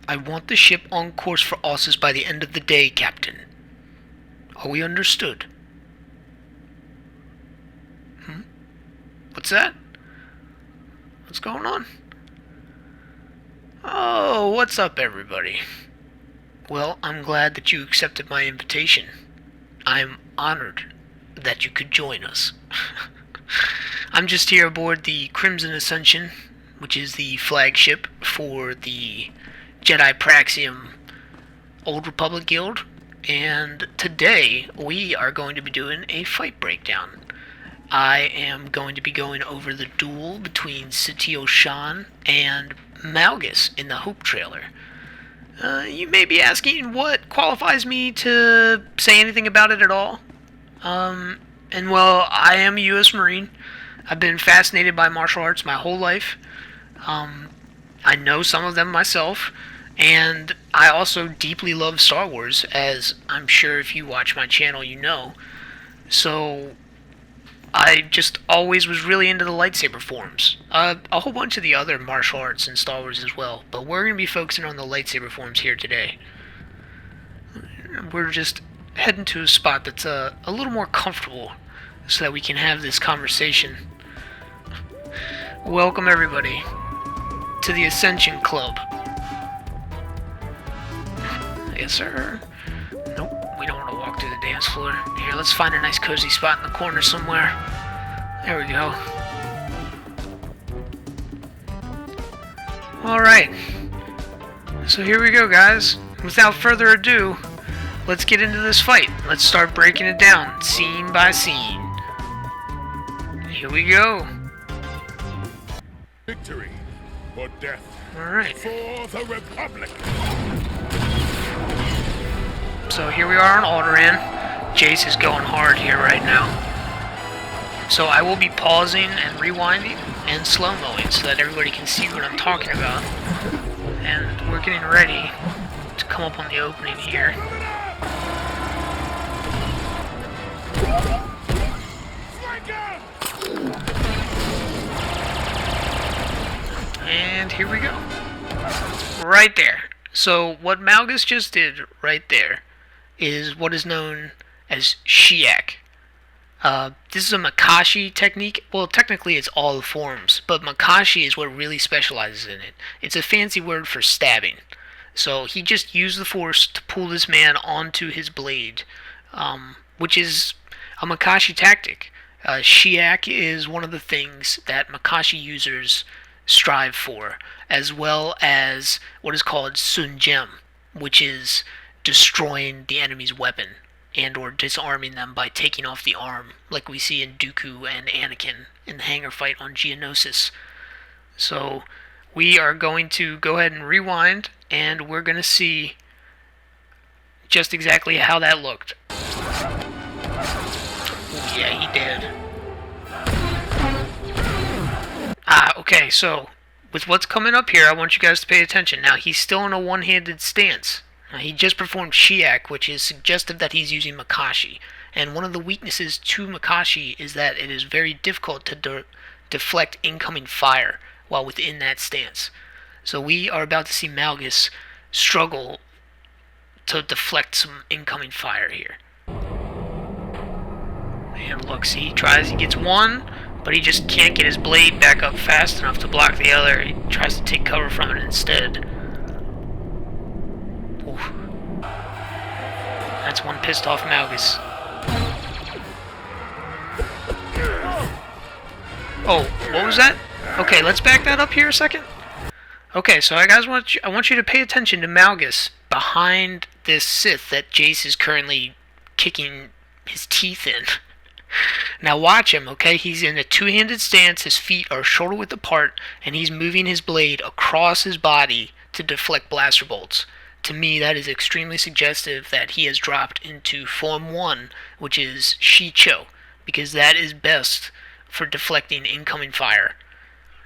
I want the ship on course for Ossus by the end of the day, Captain. Are we understood? What's that? What's going on? Oh, what's up, everybody? Well, I'm glad that you accepted my invitation. I'm honored that you could join us. I'm just here aboard the Crimson Ascension, which is the flagship for the Jedi Praxium Old Republic Guild, and today we are going to be doing a fight breakdown. I am going to be going over the duel between Satele Shan and Malgus in the Hope trailer. You may be asking what qualifies me to say anything about it at all. And well, I am a U.S. Marine. I've been fascinated by martial arts my whole life. I know some of them myself, and I also deeply love Star Wars, as I'm sure if you watch my channel you know. So I just always was really into the lightsaber forms. A whole bunch of the other martial arts in Star Wars as well, but we're going to be focusing on the lightsaber forms here today. We're just heading to a spot that's a little more comfortable so that we can have this conversation. Welcome everybody to the Ascension Club. Yes sir. Nope, we don't want to walk through the dance floor. Here, let's find a nice cozy spot in the corner somewhere. There we go. Alright. So here we go, guys. Without further ado, let's get into this fight. Let's start breaking it down, scene by scene. Here we go. Victory or death. Alright. For the Republic. So here we are on Alderaan. Jace is going hard here right now. So I will be pausing and rewinding and slow-moing so that everybody can see what I'm talking about. And we're getting ready to come up on the opening here. And here we go. Right there. So what Malgus just did right there is what is known as Shiak. This is a Makashi technique. Well, technically it's all the forms, but Makashi is what really specializes in it. It's a fancy word for stabbing. So he just used the force to pull this man onto his blade, which is a Makashi tactic. Shiak is one of the things that Makashi users strive for, as well as what is called Sun Gem, which is destroying the enemy's weapon and or disarming them by taking off the arm, like we see in Dooku and Anakin in the hangar fight on Geonosis. So we are going to go ahead and rewind, and we're going to see just exactly how that looked. Oh, yeah, he did. Okay, so with what's coming up here, I want you guys to pay attention. Now, he's still in a one-handed stance. He just performed Shiak, which is suggestive that he's using Makashi. And one of the weaknesses to Makashi is that it is very difficult to deflect incoming fire while within that stance. So we are about to see Malgus struggle to deflect some incoming fire here. And look, see, he tries, he gets one, but he just can't get his blade back up fast enough to block the other. He tries to take cover from it instead. Oof. That's one pissed off Malgus. Oh, what was that? Okay, let's back that up here a second. Okay, so I want you to pay attention to Malgus behind this Sith that Jace is currently kicking his teeth in. Now watch him, okay? He's in a two-handed stance, his feet are shoulder width apart, and he's moving his blade across his body to deflect blaster bolts. To me, that is extremely suggestive that he has dropped into Form 1, which is Shicho, because that is best for deflecting incoming fire.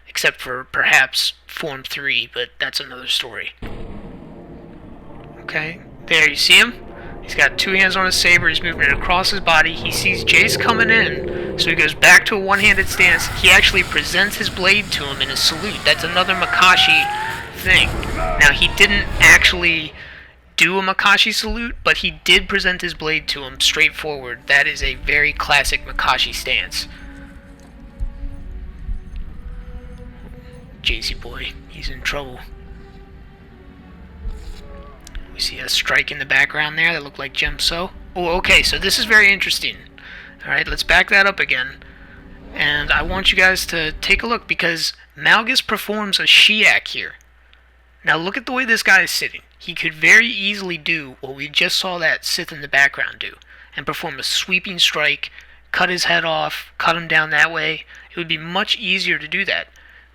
Except for perhaps Form 3, but that's another story. Okay, there, you see him? He's got two hands on his saber, he's moving it across his body, he sees Jace coming in, so he goes back to a one-handed stance. He actually presents his blade to him in a salute. That's another Makashi thing. Now, he didn't actually do a Makashi salute, but he did present his blade to him straightforward. That is a very classic Makashi stance. JC boy, he's in trouble. We see a strike in the background there that looked like James Soule. Oh, okay, so this is very interesting. Alright, let's back that up again. And I want you guys to take a look, because Malgus performs a Shiak here. Now look at the way this guy is sitting. He could very easily do what we just saw that Sith in the background do, and perform a sweeping strike, cut his head off, cut him down that way. It would be much easier to do that.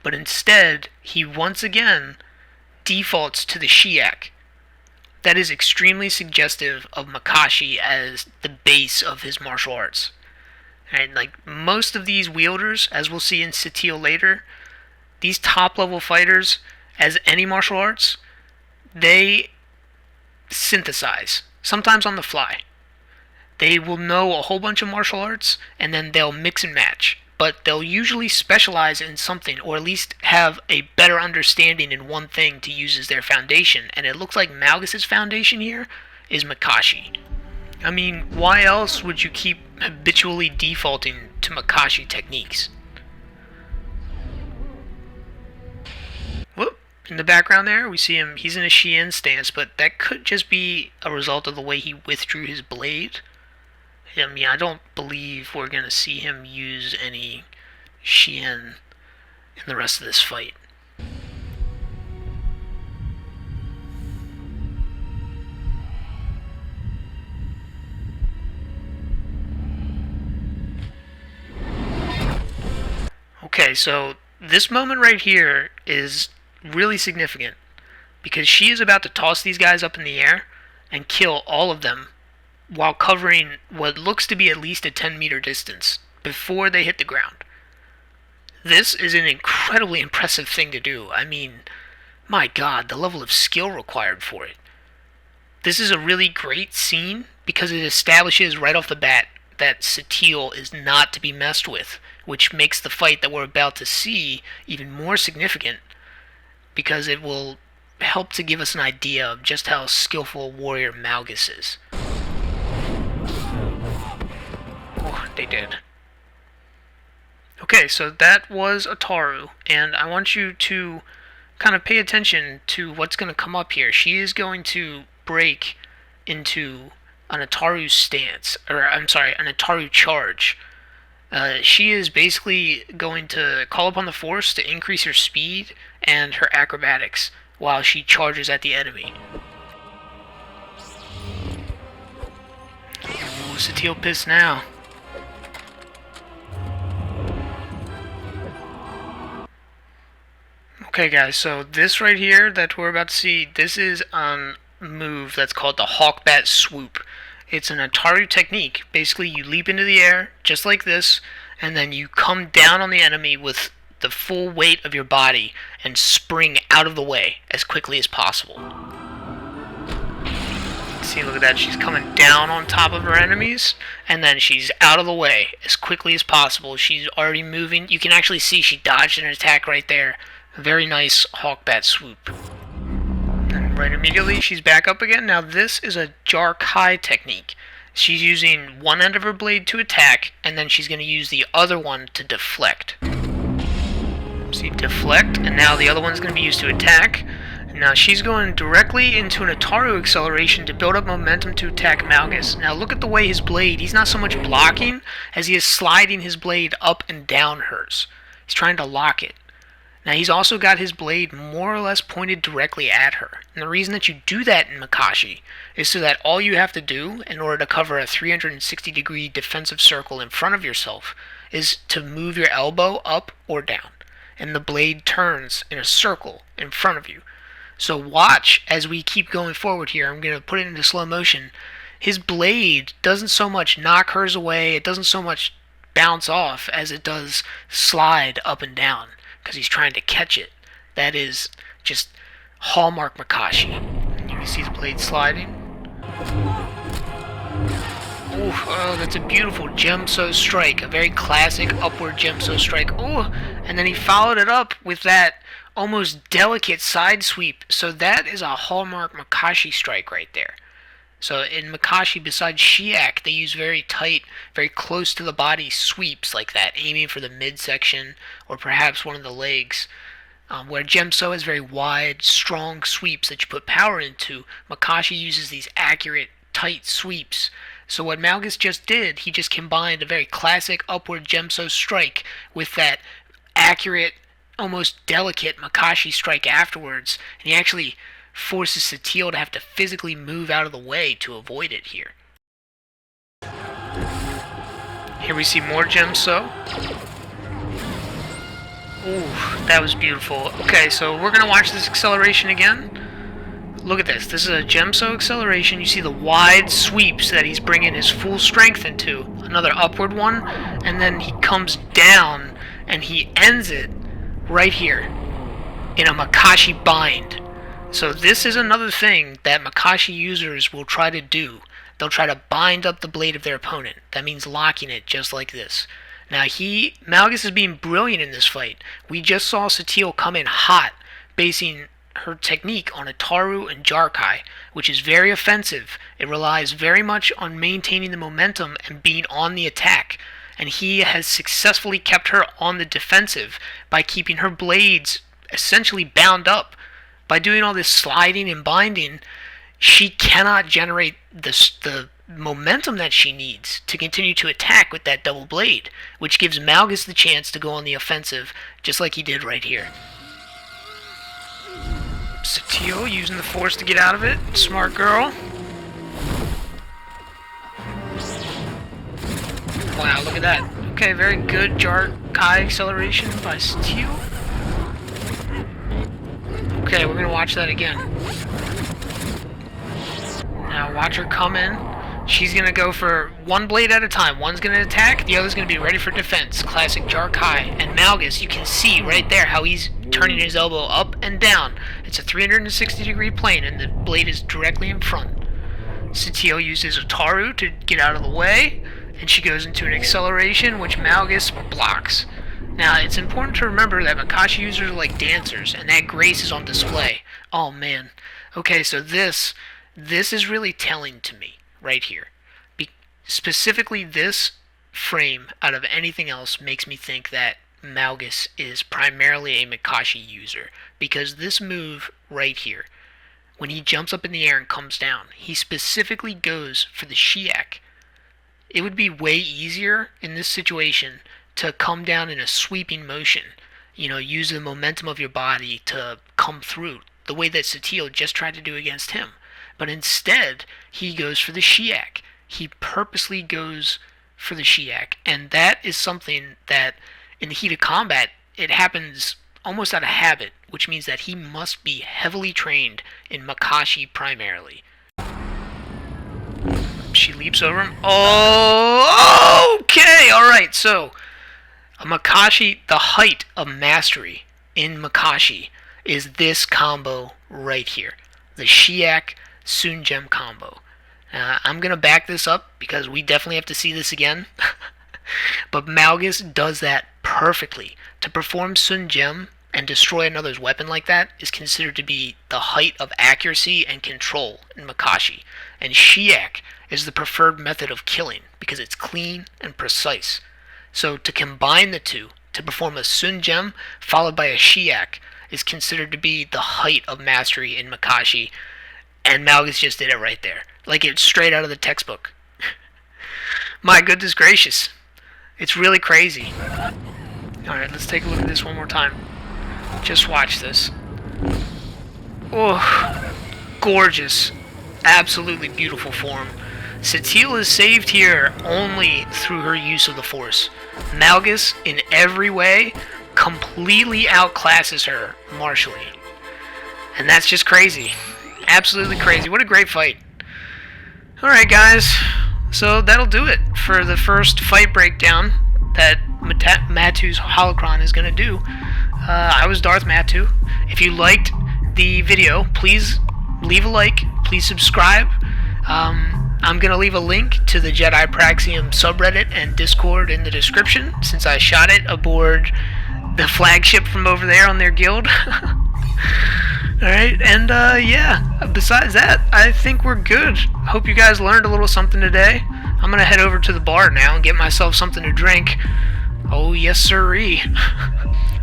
But instead, he once again defaults to the Shiak. That is extremely suggestive of Makashi as the base of his martial arts. And like most of these wielders, as we'll see in Satele later, these top level fighters, as any martial arts, they synthesize, sometimes on the fly. They will know a whole bunch of martial arts, and then they'll mix and match. But they'll usually specialize in something, or at least have a better understanding in one thing to use as their foundation. And it looks like Malgus' foundation here is Makashi. I mean, why else would you keep habitually defaulting to Makashi techniques? Whoop! In the background there, we see him, he's in a Shan stance, but that could just be a result of the way he withdrew his blade. I mean, I don't believe we're going to see him use any Shan in the rest of this fight. Okay, so this moment right here is really significant, because she is about to toss these guys up in the air and kill all of them while covering what looks to be at least a 10-meter distance before they hit the ground. This is an incredibly impressive thing to do. I mean, my god, the level of skill required for it. This is a really great scene because it establishes right off the bat that Satele is not to be messed with, which makes the fight that we're about to see even more significant, because it will help to give us an idea of just how skillful a warrior Malgus is. Oh, they did. Okay, so that was Ataru, and I want you to kind of pay attention to what's going to come up here. She is going to break into an Ataru stance, or I'm sorry, an Ataru charge. She is basically going to call upon the Force to increase her speed and her acrobatics while she charges at the enemy. Ooh, Satele pissed now. Okay guys, so this right here that we're about to see, this is a move that's called the Hawkbat Swoop. It's an Ataru technique. Basically, you leap into the air, just like this, and then you come down on the enemy with the full weight of your body and spring out of the way as quickly as possible. See, look at that. She's coming down on top of her enemies, and then she's out of the way as quickly as possible. She's already moving. You can actually see she dodged an attack right there. A very nice Hawkbat swoop. And right immediately, she's back up again. Now, this is a Jar-Kai technique. She's using one end of her blade to attack, and then she's going to use the other one to deflect. See, deflect, and now the other one's going to be used to attack. Now she's going directly into an Ataru acceleration to build up momentum to attack Malgus. Now look at the way his blade, he's not so much blocking as he is sliding his blade up and down hers. He's trying to lock it. Now he's also got his blade more or less pointed directly at her. And the reason that you do that in Makashi is so that all you have to do in order to cover a 360-degree defensive circle in front of yourself is to move your elbow up or down. And the blade turns in a circle in front of you. So watch as we keep going forward here. I'm going to put it into slow motion. His blade doesn't so much knock hers away, it doesn't so much bounce off as it does slide up and down, because he's trying to catch it. That is just hallmark Makashi. You can see the blade sliding. Ooh, oh, that's a beautiful James Soule strike. A very classic upward James Soule strike. Ooh, and then he followed it up with that almost delicate side sweep. So that is a hallmark Makashi strike right there. So in Makashi, besides Shiak, they use very tight, very close to the body sweeps like that, aiming for the midsection or perhaps one of the legs. Where James Soule has very wide, strong sweeps that you put power into, Makashi uses these accurate, tight sweeps. So what Malgus just did, he just combined a very classic upward James Soule strike with that accurate, almost delicate Makashi strike afterwards, and he actually forces Satele to have to physically move out of the way to avoid it here. Here we see more James Soule. Ooh, that was beautiful. Okay, so we're going to watch this acceleration again. Look at this. This is a James Soule acceleration. You see the wide sweeps that he's bringing his full strength into. Another upward one, and then he comes down and he ends it right here in a Makashi bind. So this is another thing that Makashi users will try to do. They'll try to bind up the blade of their opponent. That means locking it just like this. Now Malgus is being brilliant in this fight. We just saw Satele come in hot, basing her technique on Ataru and Jarkai, which is very offensive. It relies very much on maintaining the momentum and being on the attack. And he has successfully kept her on the defensive by keeping her blades essentially bound up. By doing all this sliding and binding, she cannot generate the momentum that she needs to continue to attack with that double blade, which gives Malgus the chance to go on the offensive, just like he did right here. Satele using the force to get out of it. Smart girl. Wow, look at that. Okay, very good Jarkai acceleration by Satele. Okay, we're going to watch that again. Now watch her come in. She's going to go for one blade at a time. One's going to attack, the other's going to be ready for defense. Classic Jarkai. And Malgus, you can see right there how he's turning his elbow up and down. It's a 360-degree plane, and the blade is directly in front. Satele uses Ataru to get out of the way, and she goes into an acceleration, which Malgus blocks. Now, it's important to remember that Makashi users are like dancers, and that grace is on display. Oh, man. Okay, so this is really telling to me right here. Specifically, this frame, out of anything else, makes me think that Malgus is primarily a Makashi user, because this move right here, when he jumps up in the air and comes down, he specifically goes for the Shiak. It would be way easier in this situation to come down in a sweeping motion, use the momentum of your body to come through, the way that Satele just tried to do against him. But instead, he goes for the Shiak. He purposely goes for the Shiak, and that is something that, in the heat of combat, it happens almost out of habit, which means that he must be heavily trained in Makashi primarily. She leaps over him. Oh, okay, alright, so a Makashi, the height of mastery in Makashi is this combo right here. The Shiak Sunjem combo. I'm going to back this up because we definitely have to see this again. But Malgus does that perfectly. To perform Sunjem and destroy another's weapon like that is considered to be the height of accuracy and control in Makashi. And Shiak is the preferred method of killing because it's clean and precise. So to combine the two, to perform a Sunjem followed by a Shiak, is considered to be the height of mastery in Makashi. And Malgus just did it right there. Like it's straight out of the textbook. My goodness gracious. It's really crazy. Alright, let's take a look at this one more time. Just watch this. Oh, gorgeous. Absolutely beautiful form. Satele is saved here only through her use of the Force. Malgus, in every way, completely outclasses her martially. And that's just crazy. Absolutely crazy. What a great fight. Alright guys, so that'll do it for the first fight breakdown that Matu's Holocron is going to do. I was Darth Matu. If you liked the video, please leave a like, please subscribe. I'm going to leave a link to the Jedi Praxium subreddit and Discord in the description, since I shot it aboard the flagship from over there on their guild. Alright, and yeah, besides that, I think we're good. Hope you guys learned a little something today. I'm gonna head over to the bar now and get myself something to drink. Oh, yes sirree.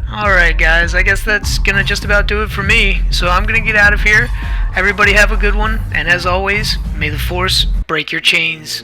Alright guys, I guess that's gonna just about do it for me. So I'm gonna get out of here. Everybody have a good one, and as always, may the Force break your chains.